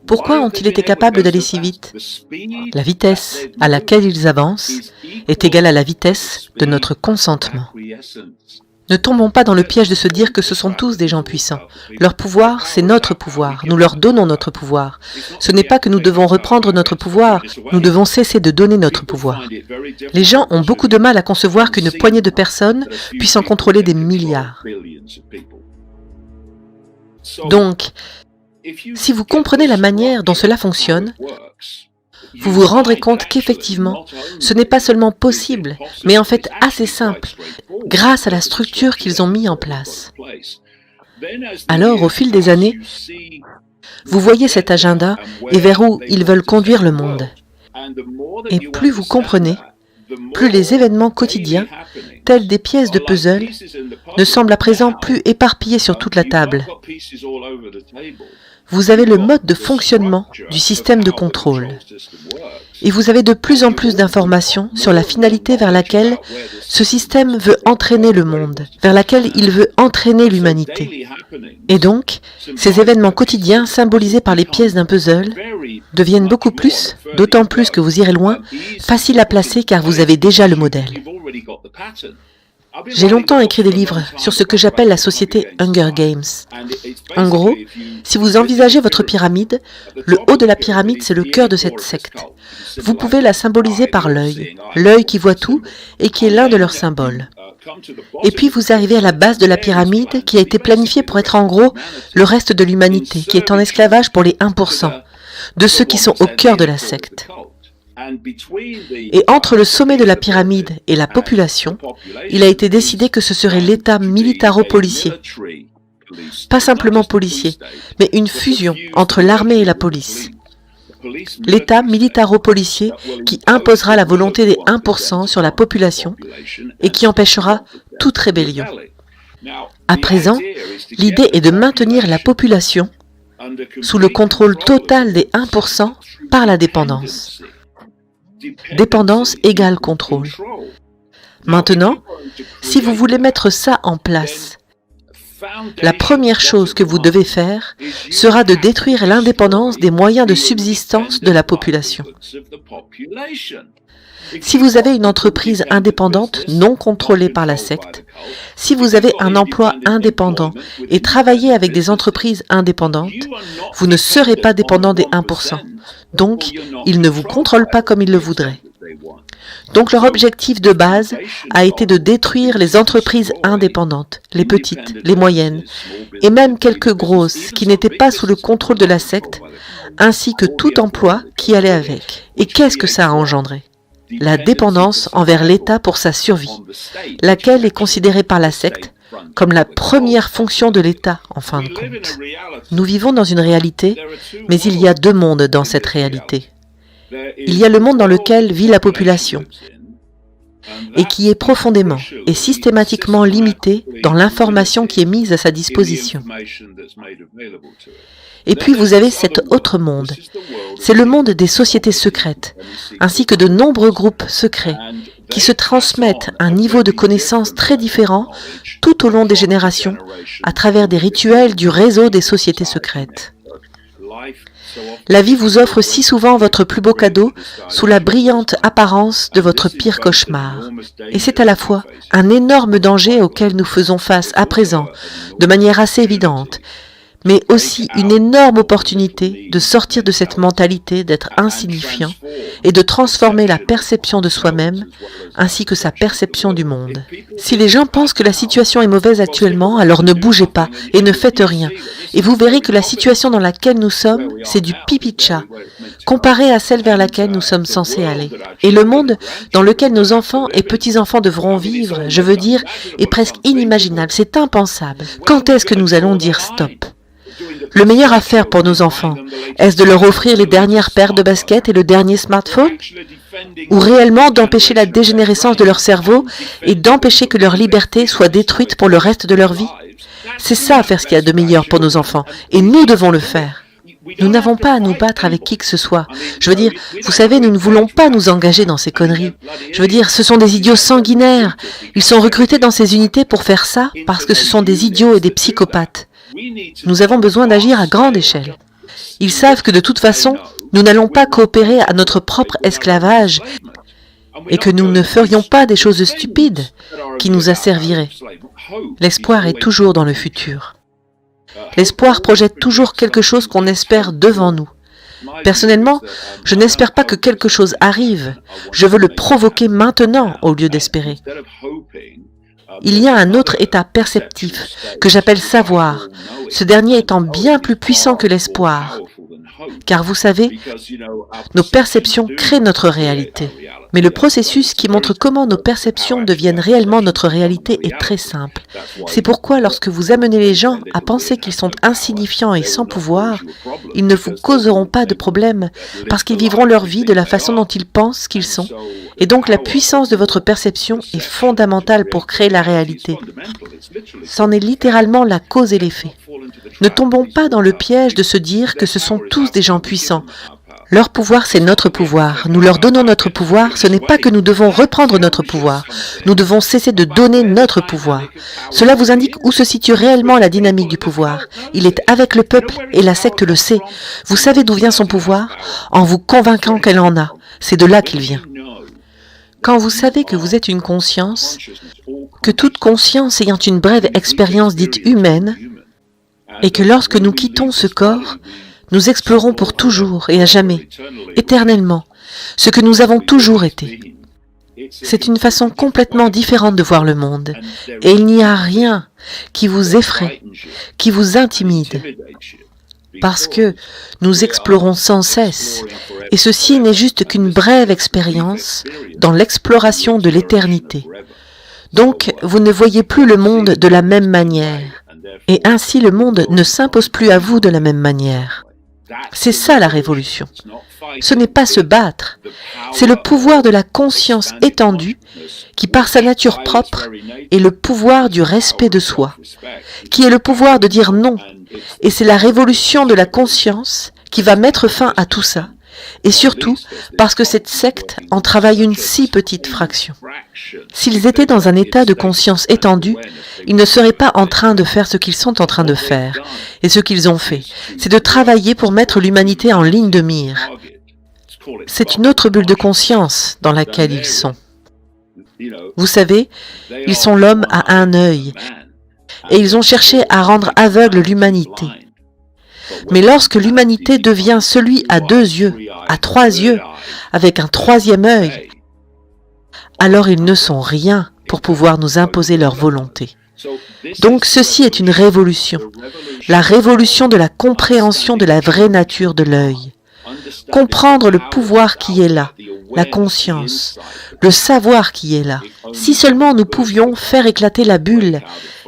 Pourquoi ont-ils été capables d'aller si vite? La vitesse à laquelle ils avancent est égale à la vitesse de notre consentement. Ne tombons pas dans le piège de se dire que ce sont tous des gens puissants. Leur pouvoir, c'est notre pouvoir. Nous leur donnons notre pouvoir. Ce n'est pas que nous devons reprendre notre pouvoir, nous devons cesser de donner notre pouvoir. Les gens ont beaucoup de mal à concevoir qu'une poignée de personnes puisse en contrôler des milliards. Donc, si vous comprenez la manière dont cela fonctionne, vous vous rendrez compte qu'effectivement, ce n'est pas seulement possible, mais en fait assez simple, grâce à la structure qu'ils ont mis en place. Alors, au fil des années, vous voyez cet agenda et vers où ils veulent conduire le monde. Et plus vous comprenez, plus les événements quotidiens, tels des pièces de puzzle, ne semblent à présent plus éparpillés sur toute la table. Vous avez le mode de fonctionnement du système de contrôle. Et vous avez de plus en plus d'informations sur la finalité vers laquelle ce système veut entraîner le monde, vers laquelle il veut entraîner l'humanité. Et donc, ces événements quotidiens symbolisés par les pièces d'un puzzle deviennent beaucoup plus, d'autant plus que vous irez loin, faciles à placer car vous avez déjà le modèle. J'ai longtemps écrit des livres sur ce que j'appelle la société Hunger Games. En gros, si vous envisagez votre pyramide, le haut de la pyramide, c'est le cœur de cette secte. Vous pouvez la symboliser par l'œil, l'œil qui voit tout et qui est l'un de leurs symboles. Et puis vous arrivez à la base de la pyramide qui a été planifiée pour être en gros le reste de l'humanité, qui est en esclavage pour les 1%, de ceux qui sont au cœur de la secte. Et entre le sommet de la pyramide et la population, il a été décidé que ce serait l'État militaro-policier. Pas simplement policier, mais une fusion entre l'armée et la police. L'État militaro-policier qui imposera la volonté des 1% sur la population et qui empêchera toute rébellion. À présent, l'idée est de maintenir la population sous le contrôle total des 1% par la dépendance. Dépendance égale contrôle. Maintenant, si vous voulez mettre ça en place, la première chose que vous devez faire sera de détruire l'indépendance des moyens de subsistance de la population. Si vous avez une entreprise indépendante non contrôlée par la secte, si vous avez un emploi indépendant et travaillez avec des entreprises indépendantes, vous ne serez pas dépendant des 1%. Donc, ils ne vous contrôlent pas comme ils le voudraient. Donc leur objectif de base a été de détruire les entreprises indépendantes, les petites, les moyennes, et même quelques grosses qui n'étaient pas sous le contrôle de la secte, ainsi que tout emploi qui allait avec. Et qu'est-ce que ça a engendré? La dépendance envers l'État pour sa survie, laquelle est considérée par la secte comme la première fonction de l'État, en fin de compte. Nous vivons dans une réalité, mais il y a deux mondes dans cette réalité. Il y a le monde dans lequel vit la population et qui est profondément et systématiquement limité dans l'information qui est mise à sa disposition. Et puis vous avez cet autre monde, c'est le monde des sociétés secrètes, ainsi que de nombreux groupes secrets qui se transmettent un niveau de connaissance très différent tout au long des générations à travers des rituels du réseau des sociétés secrètes. La vie vous offre si souvent votre plus beau cadeau sous la brillante apparence de votre pire cauchemar. Et c'est à la fois un énorme danger auquel nous faisons face à présent, de manière assez évidente, mais aussi une énorme opportunité de sortir de cette mentalité d'être insignifiant et de transformer la perception de soi-même ainsi que sa perception du monde. Si les gens pensent que la situation est mauvaise actuellement, alors ne bougez pas et ne faites rien. Et vous verrez que la situation dans laquelle nous sommes, c'est du pipi de chat, comparé à celle vers laquelle nous sommes censés aller. Et le monde dans lequel nos enfants et petits-enfants devront vivre, je veux dire, est presque inimaginable, c'est impensable. Quand est-ce que nous allons dire stop ? Le meilleur à faire pour nos enfants, est-ce de leur offrir les dernières paires de baskets et le dernier smartphone? Ou réellement d'empêcher la dégénérescence de leur cerveau et d'empêcher que leur liberté soit détruite pour le reste de leur vie? C'est ça faire ce qu'il y a de meilleur pour nos enfants, et nous devons le faire. Nous n'avons pas à nous battre avec qui que ce soit. Je veux dire, vous savez, nous ne voulons pas nous engager dans ces conneries. Je veux dire, ce sont des idiots sanguinaires. Ils sont recrutés dans ces unités pour faire ça parce que ce sont des idiots et des psychopathes. Nous avons besoin d'agir à grande échelle. Ils savent que de toute façon, nous n'allons pas coopérer à notre propre esclavage et que nous ne ferions pas des choses stupides qui nous asserviraient. L'espoir est toujours dans le futur. L'espoir projette toujours quelque chose qu'on espère devant nous. Personnellement, je n'espère pas que quelque chose arrive. Je veux le provoquer maintenant au lieu d'espérer. Il y a un autre état perceptif que j'appelle savoir, ce dernier étant bien plus puissant que l'espoir. Car vous savez, nos perceptions créent notre réalité. Mais le processus qui montre comment nos perceptions deviennent réellement notre réalité est très simple. C'est pourquoi lorsque vous amenez les gens à penser qu'ils sont insignifiants et sans pouvoir, ils ne vous causeront pas de problème parce qu'ils vivront leur vie de la façon dont ils pensent qu'ils sont. Et donc la puissance de votre perception est fondamentale pour créer la réalité. C'en est littéralement la cause et l'effet. Ne tombons pas dans le piège de se dire que ce sont tous des gens puissants. Leur pouvoir, c'est notre pouvoir. Nous leur donnons notre pouvoir, ce n'est pas que nous devons reprendre notre pouvoir. Nous devons cesser de donner notre pouvoir. Cela vous indique où se situe réellement la dynamique du pouvoir. Il est avec le peuple et la secte le sait. Vous savez d'où vient son pouvoir? En vous convainquant qu'elle en a. C'est de là qu'il vient. Quand vous savez que vous êtes une conscience, que toute conscience ayant une brève expérience dite humaine, et que lorsque nous quittons ce corps, nous explorons pour toujours et à jamais, éternellement, ce que nous avons toujours été. C'est une façon complètement différente de voir le monde, et il n'y a rien qui vous effraie, qui vous intimide, parce que nous explorons sans cesse, et ceci n'est juste qu'une brève expérience dans l'exploration de l'éternité. Donc, vous ne voyez plus le monde de la même manière, et ainsi le monde ne s'impose plus à vous de la même manière. C'est ça la révolution. Ce n'est pas se battre, c'est le pouvoir de la conscience étendue qui, par sa nature propre, est le pouvoir du respect de soi, qui est le pouvoir de dire non, et c'est la révolution de la conscience qui va mettre fin à tout ça, et surtout parce que cette secte en travaille une si petite fraction. S'ils étaient dans un état de conscience étendue, ils ne seraient pas en train de faire ce qu'ils sont en train de faire. Et ce qu'ils ont fait, c'est de travailler pour mettre l'humanité en ligne de mire. C'est une autre bulle de conscience dans laquelle ils sont. Vous savez, ils sont l'homme à un œil, et ils ont cherché à rendre aveugle l'humanité. Mais lorsque l'humanité devient celui à 2 yeux, à 3 yeux, avec un 3e œil, alors ils ne sont rien pour pouvoir nous imposer leur volonté. Donc ceci est une révolution, la révolution de la compréhension de la vraie nature de l'œil. Comprendre le pouvoir qui est là, la conscience, le savoir qui est là. Si seulement nous pouvions faire éclater la bulle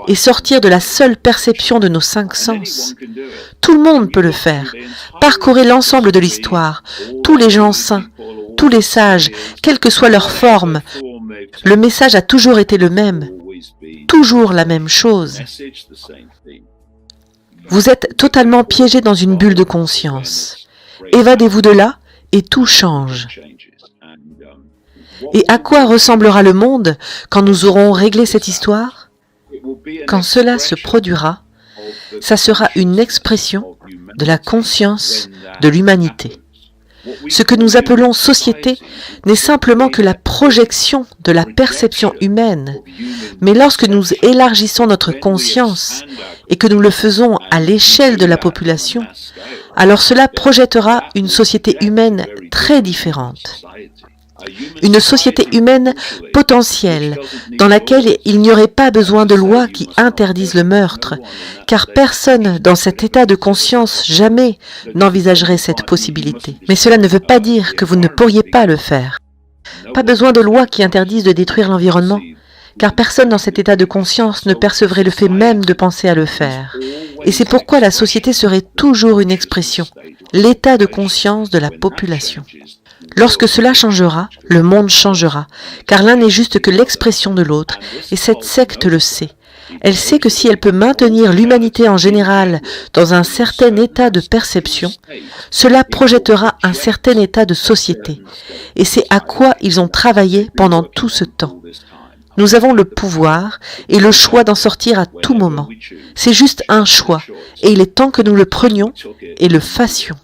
et sortir de la seule perception de nos 5 sens. Tout le monde peut le faire. Parcourez l'ensemble de l'histoire, tous les gens saints, tous les sages, quelle que soit leur forme. Le message a toujours été le même, toujours la même chose. Vous êtes totalement piégé dans une bulle de conscience. Évadez-vous de là et tout change. Et à quoi ressemblera le monde quand nous aurons réglé cette histoire? Quand cela se produira, ça sera une expression de la conscience de l'humanité. Ce que nous appelons société n'est simplement que la projection de la perception humaine, mais lorsque nous élargissons notre conscience et que nous le faisons à l'échelle de la population, alors cela projettera une société humaine très différente. Une société humaine potentielle, dans laquelle il n'y aurait pas besoin de lois qui interdisent le meurtre, car personne dans cet état de conscience jamais n'envisagerait cette possibilité. Mais cela ne veut pas dire que vous ne pourriez pas le faire. Pas besoin de lois qui interdisent de détruire l'environnement, car personne dans cet état de conscience ne percevrait le fait même de penser à le faire. Et c'est pourquoi la société serait toujours une expression, l'état de conscience de la population. Lorsque cela changera, le monde changera, car l'un n'est juste que l'expression de l'autre, et cette secte le sait. Elle sait que si elle peut maintenir l'humanité en général dans un certain état de perception, cela projettera un certain état de société, et c'est à quoi ils ont travaillé pendant tout ce temps. Nous avons le pouvoir et le choix d'en sortir à tout moment. C'est juste un choix, et il est temps que nous le prenions et le fassions.